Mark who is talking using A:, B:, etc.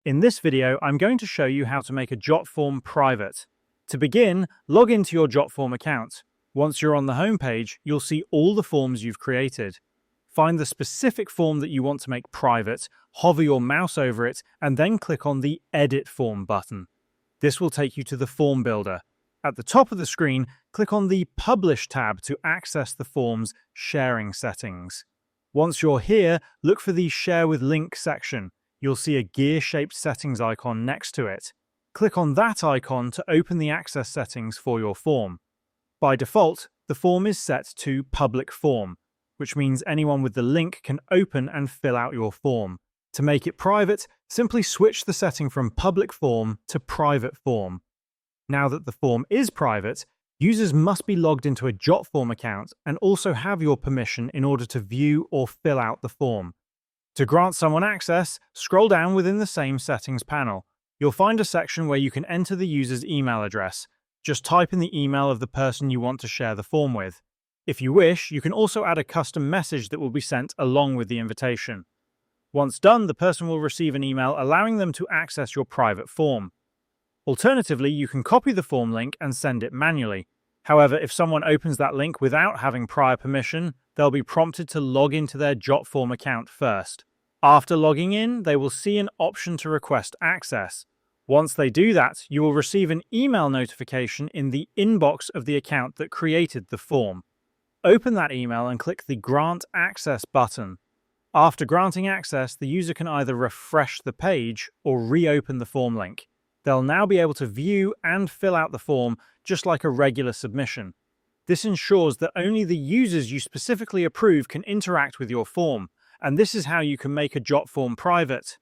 A: In this video, I'm going to show you how to make a Jotform private. To begin, log into your Jotform account. Once you're on the home page, you'll see all the forms you've created. Find the specific form that you want to make private, hover your mouse over it, and then click on the Edit Form button. This will take you to the form builder. At the top of the screen, click on the Publish tab to access the form's sharing settings. Once you're here, look for the Share with Link section. You'll see a gear-shaped settings icon next to it. Click on that icon to open the access settings for your form. By default, the form is set to Public Form, which means anyone with the link can open and fill out your form. To make it private, simply switch the setting from Public Form to Private Form. Now that the form is private, users must be logged into a Jotform account and also have your permission in order to view or fill out the form. To grant someone access, scroll down within the same settings panel. You'll find a section where you can enter the user's email address. Just type in the email of the person you want to share the form with. If you wish, you can also add a custom message that will be sent along with the invitation. Once done, the person will receive an email allowing them to access your private form. Alternatively, you can copy the form link and send it manually. However, if someone opens that link without having prior permission, they'll be prompted to log into their Jotform account first. After logging in, they will see an option to request access. Once they do that, you will receive an email notification in the inbox of the account that created the form. Open that email and click the Grant Access button. After granting access, the user can either refresh the page or reopen the form link. They'll now be able to view and fill out the form just like a regular submission. This ensures that only the users you specifically approve can interact with your form, and this is how you can make a Jotform private.